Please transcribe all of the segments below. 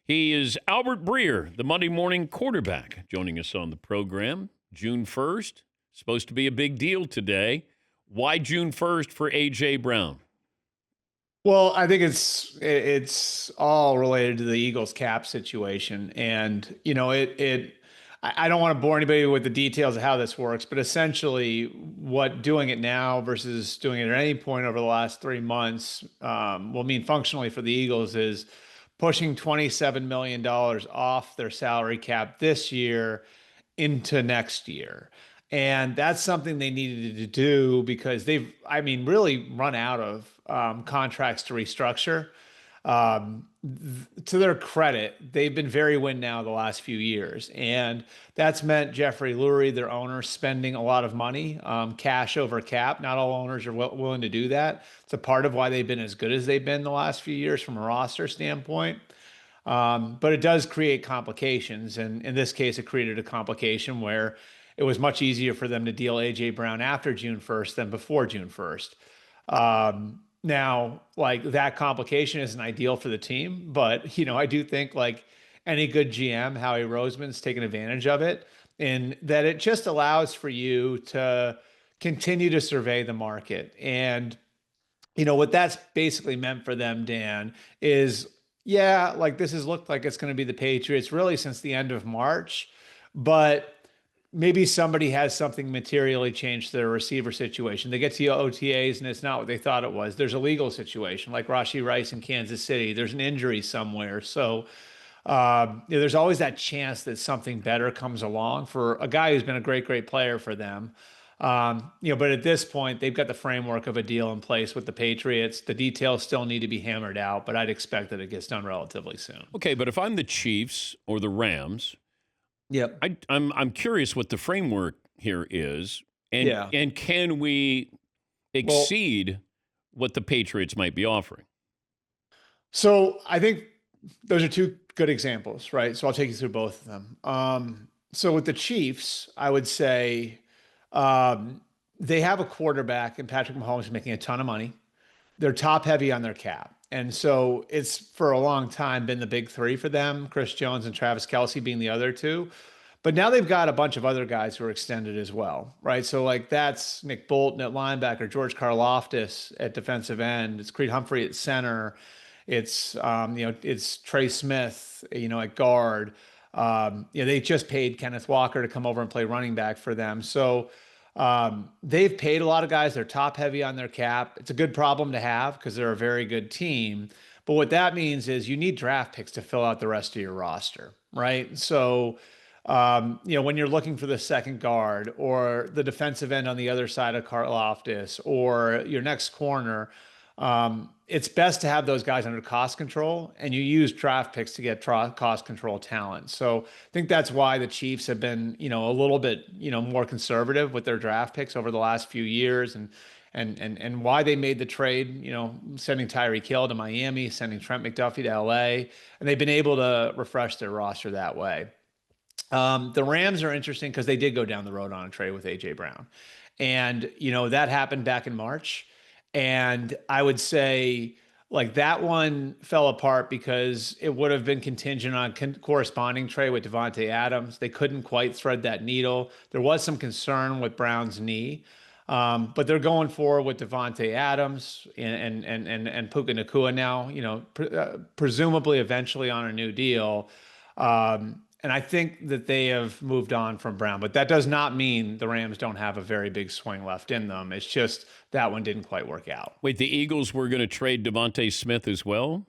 He is Albert Breer, the Monday morning quarterback, joining us on the program. June 1st, supposed to be a big deal today. Why June 1st for A.J. Brown? Well, I think it's all related to the Eagles cap situation, and I don't want to bore anybody with the details of how this works, but essentially, what doing it now versus doing it at any point over the last 3 months will mean functionally for the Eagles is pushing $27 million off their salary cap this year into next year. And that's something they needed to do because really run out of contracts to restructure. To their credit, they've been very win now the last few years. And that's meant Jeffrey Lurie, their owner, spending a lot of money, cash over cap. Not all owners are willing to do that. It's a part of why they've been as good as they've been the last few years from a roster standpoint. But it does create complications. And in this case, it created a complication where it was much easier for them to deal A.J. Brown after June 1st than before June 1st. Now, like that complication isn't ideal for the team, but I do think like any good GM, Howie Roseman's taken advantage of it, and that it just allows for you to continue to survey the market. And what that's basically meant for them, Dan, is yeah, like this has looked like it's going to be the Patriots really since the end of March, but maybe somebody has something materially changed their receiver situation. They get to OTAs and it's not what they thought it was. There's a legal situation like Rashee Rice in Kansas City. There's an injury somewhere. So there's always that chance that something better comes along for a guy who's been a great, great player for them. But at this point, they've got the framework of a deal in place with the Patriots. The details still need to be hammered out, but I'd expect that it gets done relatively soon. Okay, but if I'm the Chiefs or the Rams, Yep. I'm curious what the framework here is, and can we exceed what the Patriots might be offering? So I think those are two good examples, right? So I'll take you through both of them. So with the Chiefs, I would say they have a quarterback in Patrick Mahomes who's making a ton of money. They're top heavy on their cap. And so it's for a long time been the big three for them, Chris Jones and Travis Kelce being the other two. But now they've got a bunch of other guys who are extended as well, right? So like that's Nick Bolton at linebacker, George Karlaftis at defensive end, it's Creed Humphrey at center, it's Trey Smith, at guard. They just paid Kenneth Walker to come over and play running back for them. So they've paid a lot of guys. They're top heavy on their cap. It's a good problem to have because they're a very good team. But what that means is you need draft picks to fill out the rest of your roster, right? So, when you're looking for the second guard or the defensive end on the other side of Karlaftis or your next corner, it's best to have those guys under cost control, and you use draft picks to get cost control talent. So I think that's why the Chiefs have been, a little bit, more conservative with their draft picks over the last few years, and why they made the trade, sending Tyreek Hill to Miami, sending Trent McDuffie to LA, and they've been able to refresh their roster that way. The Rams are interesting because they did go down the road on a trade with A.J. Brown, and that happened back in March. And I would say like that one fell apart because it would have been contingent on corresponding trade with Davante Adams. They couldn't quite thread that needle. There was some concern with Brown's knee, but they're going forward with Davante Adams and Puka Nacua now. Presumably eventually on a new deal. And I think that they have moved on from Brown, but that does not mean the Rams don't have a very big swing left in them. It's just that one didn't quite work out. Wait, the Eagles were going to trade Devontae Smith as well?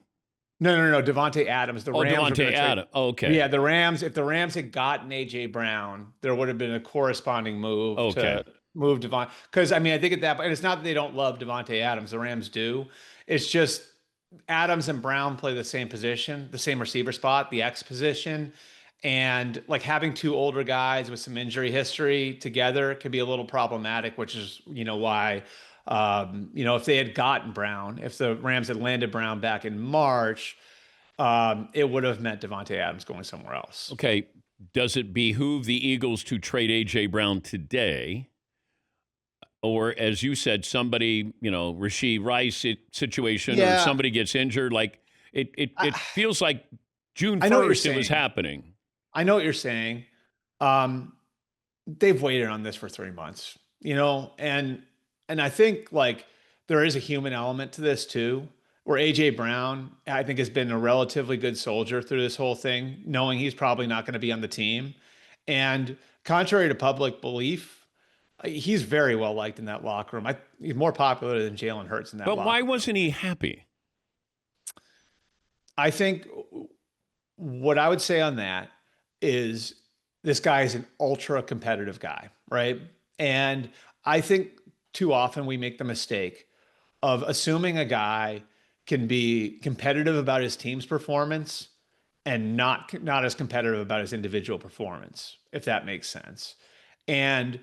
No. Davante Adams. The Rams Devontae Adams. Oh, okay. Yeah, the Rams. If the Rams had gotten A.J. Brown, there would have been a corresponding move to move Devontae. Because I think at that point, it's not that they don't love Davante Adams. The Rams do. It's just Adams and Brown play the same position, the same receiver spot, the X position. And like having two older guys with some injury history together can be a little problematic, which is, why, if they had gotten Brown, if the Rams had landed Brown back in March, it would have meant Davante Adams going somewhere else. Okay. Does it behoove the Eagles to trade A.J. Brown today? Or as you said, somebody, Rashee Rice situation or somebody gets injured. Like it feels like June I know what you're 1st, it was saying. happening. I know what you're saying. They've waited on this for 3 months, and I think like there is a human element to this too, where AJ Brown, I think, has been a relatively good soldier through this whole thing, knowing he's probably not going to be on the team. And contrary to public belief, he's very well liked in that locker room. He's more popular than Jalen Hurts in that But why locker room. wasn't he happy? I think what I would say on that is this guy is an ultra competitive guy, right? And I think too often we make the mistake of assuming a guy can be competitive about his team's performance and not as competitive about his individual performance, if that makes sense. And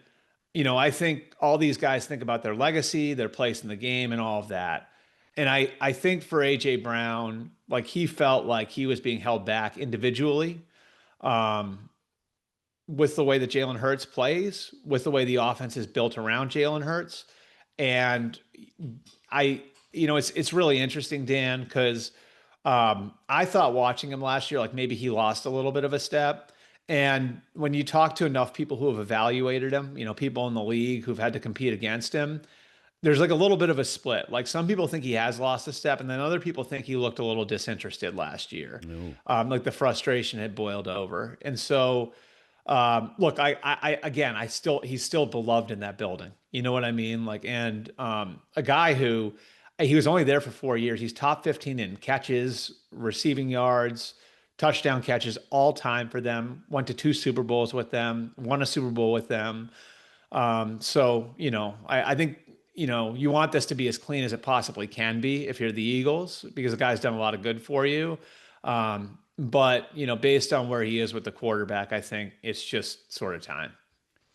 I think all these guys think about their legacy, their place in the game, and all of that. And I think for AJ Brown, like he felt like he was being held back individually, um, with the way that Jalen Hurts plays, with the way the offense is built around Jalen Hurts. And it's really interesting, Dan, because I thought watching him last year, like maybe he lost a little bit of a step. And when you talk to enough people who have evaluated him, people in the league who've had to compete against him, there's like a little bit of a split. Like some people think he has lost a step, and then other people think he looked a little disinterested last year. No. Like the frustration had boiled over. And so, look, again, he's still beloved in that building. You know what I mean? Like, and a guy who he was only there for 4 years. He's top 15 in catches, receiving yards, touchdown catches all time for them. Went to 2 Super Bowls with them, won a Super Bowl with them. So, I think, you want this to be as clean as it possibly can be if you're the Eagles, because the guy's done a lot of good for you. But, based on where he is with the quarterback, I think it's just sort of time.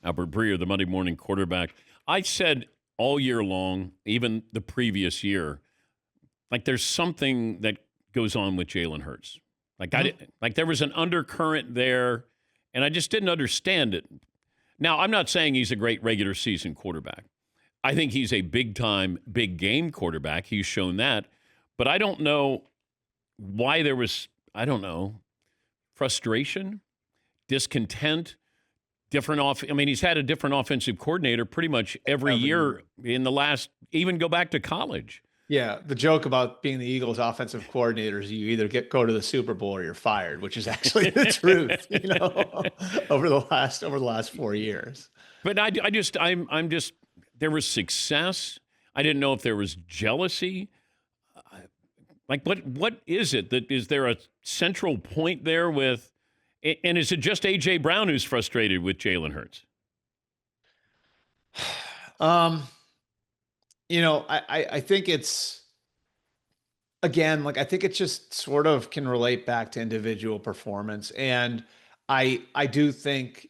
Albert Breer, the Monday morning quarterback. I said all year long, even the previous year, like there's something that goes on with Jalen Hurts. Like there was an undercurrent there, and I just didn't understand it. Now, I'm not saying he's a great regular season quarterback. I think he's a big-time, big-game quarterback. He's shown that. But I don't know why there was, frustration, discontent, he's had a different offensive coordinator pretty much every year in the last, even go back to college. Yeah, the joke about being the Eagles' offensive coordinator is you either go to the Super Bowl or you're fired, which is actually the truth, over the last 4 years. But I'm just there was success. I didn't know if there was jealousy. Like what is it? Is there a central point there with, and is it just A.J. Brown who's frustrated with Jalen Hurts? I think it's, again, like I think it just sort of can relate back to individual performance. And I do think,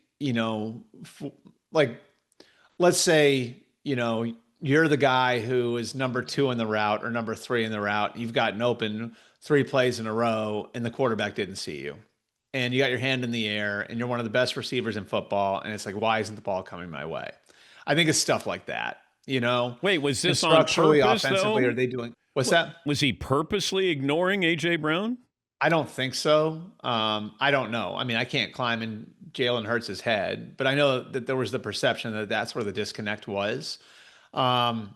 like let's say, you're the guy who is number 2 in the route or number 3 in the route. You've gotten open 3 plays in a row and the quarterback didn't see you. And you got your hand in the air and you're one of the best receivers in football. And it's like, why isn't the ball coming my way? I think it's stuff like that, Wait, was this on structurally, purpose, offensively, though? are they doing what's that? Was he purposely ignoring A.J. Brown? I don't think so. I don't know. I mean, I can't climb in Jalen Hurts' head, but I know that there was the perception that that's where the disconnect was. Um,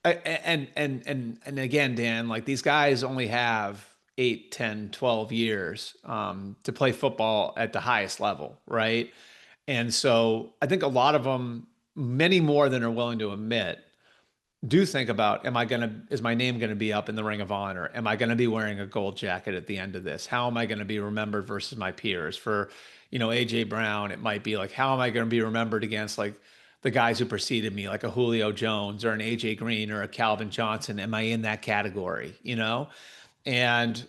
and again, Dan, like these guys only have 8, 10, 12 years to play football at the highest level, right? And so I think a lot of them, many more than are willing to admit, do think about, is my name going to be up in the Ring of Honor? Am I going to be wearing a gold jacket at the end of this? How am I going to be remembered versus my peers? For, AJ Brown, it might be like, how am I going to be remembered against like the guys who preceded me, like a Julio Jones or an AJ Green or a Calvin Johnson? Am I in that category? And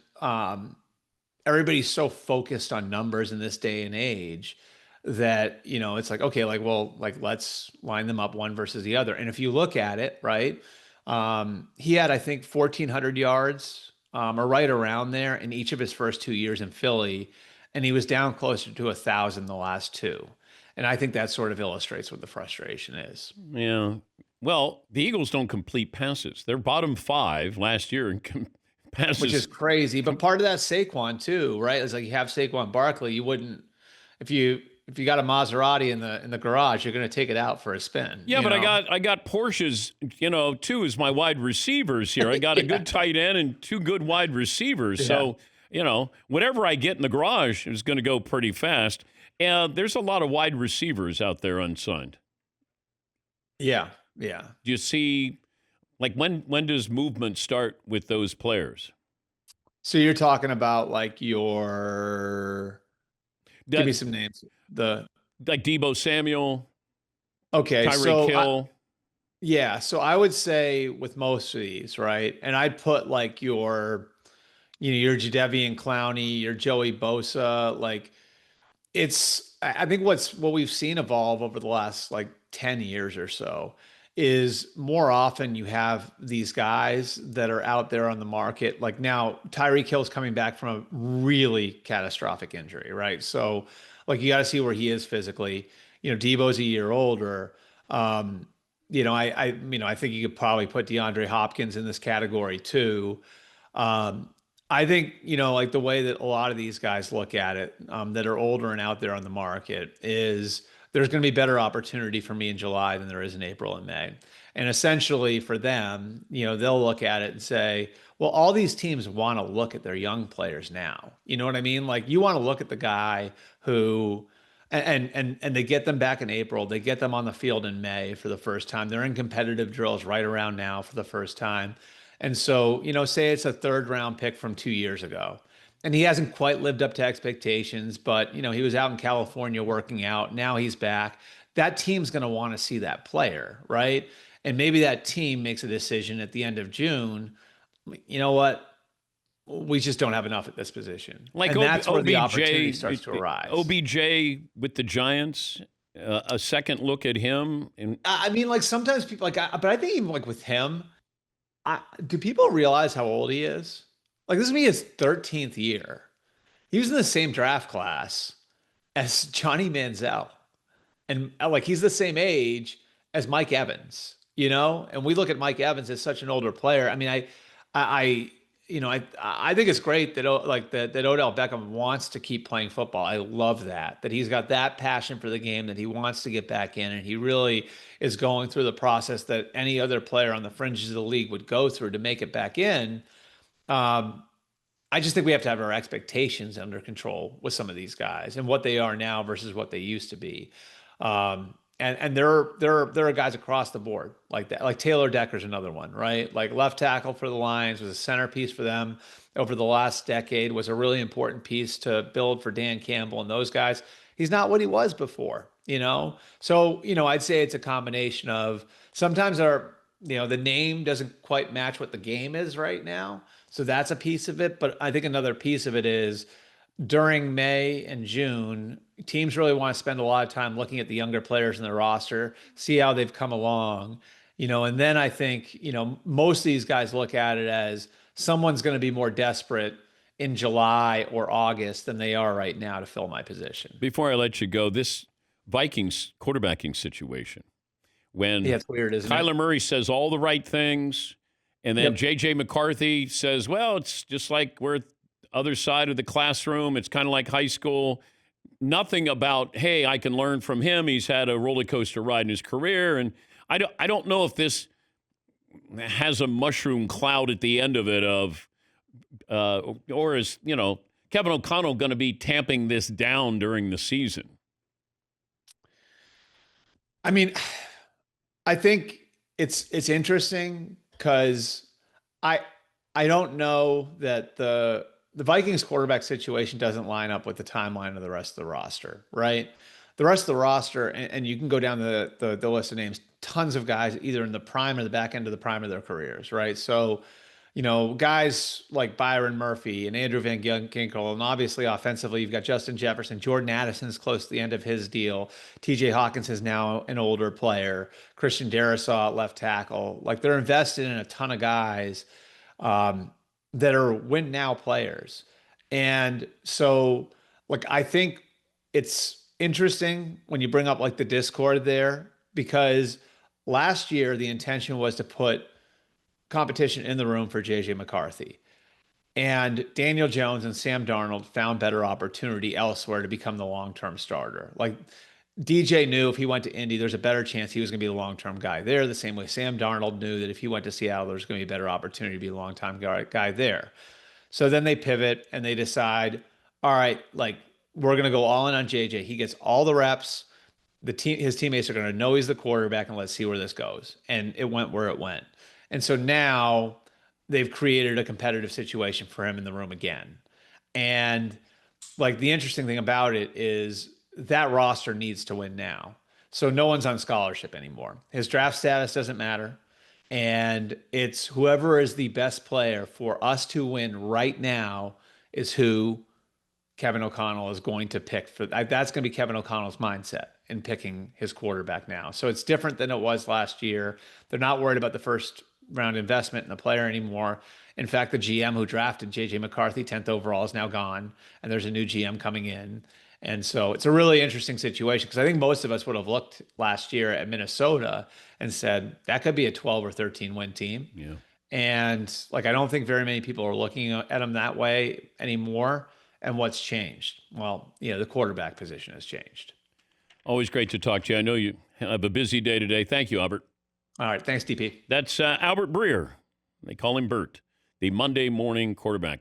everybody's so focused on numbers in this day and age that, it's like, okay, like, well, like, let's line them up one versus the other. And if you look at it, right, he had, I think, 1,400 yards or right around there in each of his first 2 years in Philly. And he was down closer to 1,000 the last 2. And I think that sort of illustrates what the frustration is. Yeah. Well, the Eagles don't complete passes. They're bottom 5 last year in which is Passes. crazy. But part of that Saquon too, right? It's like you have Saquon Barkley. You wouldn't if you got a Maserati in the garage, you're going to take it out for a spin. Yeah, but I got Porsches, too, as my wide receivers here. I got a Yeah, good tight end and two good wide receivers. yeah, So, whatever I get in the garage is going to go pretty fast. And there's a lot of wide receivers out there unsigned. yeah, yeah. Do you see, like, when does movement start with those players? So you're talking about like your give me That some names. The like Debo Samuel, okay, Tyreek so Hill. yeah, so I would say with most of these, right? And I'd put like your Jadeveon Clowney, your Joey Bosa, like I think what we've seen evolve over the last like 10 years or so is more often you have these guys that are out there on the market. Like now, Tyreek Hill's coming back from a really catastrophic injury, right? So like you got to see where he is physically. Debo's a year older. Um, I think you could probably put DeAndre Hopkins in this category too. Um, I think, like the way that a lot of these guys look at it, that are older and out there on the market is there's going to be better opportunity for me in July than there is in April and May. And essentially for them, they'll look at it and say, well, all these teams want to look at their young players now. You know what I mean? Like you want to look at the guy who and they get them back in April. They get them on the field in May for the first time. They're in competitive drills right around now for the first time. And so, say it's a third round pick from 2 years ago. And he hasn't quite lived up to expectations, but he was out in California working out. Now he's back. That team's going to want to see that player, right? And maybe that team makes a decision at the end of June. You know what? We just don't have enough at this position. Like And that's where the opportunity OBJ, starts to arise. OBJ with the Giants, a second look at him. And I mean, like sometimes people but I think even like with him, do people realize how old he is? Like this is me his 13th year. He was in the same draft class as Johnny Manziel. And like he's the same age as Mike Evans, And we look at Mike Evans as such an older player. I mean, I I think it's great that that Odell Beckham wants to keep playing football. I love that he's got that passion for the game, that he wants to get back in, and he really is going through the process that any other player on the fringes of the league would go through to make it back in. Um, I just think we have to have our expectations under control with some of these guys and what they are now versus what they used to be. And there are guys across the board like that. Like Taylor Decker's another one, right? Like left tackle for the Lions was a centerpiece for them over the last decade, was a really important piece to build for Dan Campbell and those guys. He's not what he was before, So, I'd say it's a combination of sometimes the name doesn't quite match what the game is right now. So that's a piece of it. But I think another piece of it is during May and June, teams really want to spend a lot of time looking at the younger players in their roster, see how they've come along, and then I think, most of these guys look at it as someone's going to be more desperate in July or August than they are right now to fill my position. before I let you go, this Vikings quarterbacking situation, when Yeah, it's weird, isn't it? Kyler Murray says all the right things, and then Yep. J.J. McCarthy says, well, it's just like we're other side of the classroom. It's kind of like high school. Nothing about, hey, I can learn from him. He's had a roller coaster ride in his career. And I don't know if this has a mushroom cloud at the end of it or is, Kevin O'Connell going to be tamping this down during the season? I mean, I think it's interesting because I I don't know that the Vikings quarterback situation doesn't line up with the timeline of the rest of the roster, right? The rest of the roster, and you can go down the list of names, tons of guys either in the prime or the back end of the prime of their careers, right? So, guys like Byron Murphy and Andrew Van Ginkel, and obviously offensively, you've got Justin Jefferson, Jordan Addison's close to the end of his deal. TJ Hawkins is now an older player. Christian Darrisaw at left tackle. Like they're invested in a ton of guys that are win now players. And so, like, I think it's interesting when you bring up like the discord there because last year the intention was to put competition in the room for JJ McCarthy. And Daniel Jones and Sam Darnold found better opportunity elsewhere to become the long-term starter. Like DJ knew if he went to Indy, there's a better chance he was going to be the long-term guy there. The same way Sam Darnold knew that if he went to Seattle, there's going to be a better opportunity to be a long-time guy there. So then they pivot and they decide, all right, like we're going to go all in on JJ. He gets all the reps. His teammates are going to know he's the quarterback, and let's see where this goes. And it went where it went. And so now they've created a competitive situation for him in the room again. And like the interesting thing about it is that roster needs to win now. So no one's on scholarship anymore. His draft status doesn't matter. And it's whoever is the best player for us to win right now is who Kevin O'Connell is going to pick for. That's going to be Kevin O'Connell's mindset in picking his quarterback now. So it's different than it was last year. They're not worried about the first round investment in the player anymore. In fact, the GM who drafted JJ McCarthy 10th overall is now gone, and there's a new GM coming in. And so it's a really interesting situation because I think most of us would have looked last year at Minnesota and said that could be a 12 or 13 win team. Yeah. And like, I don't think very many people are looking at them that way anymore. And what's changed? Well, the quarterback position has changed. Always great to talk to you. I know you have a busy day today. Thank you, Albert. All right. Thanks, DP. That's Albert Breer. They call him Bert, the Monday morning quarterback.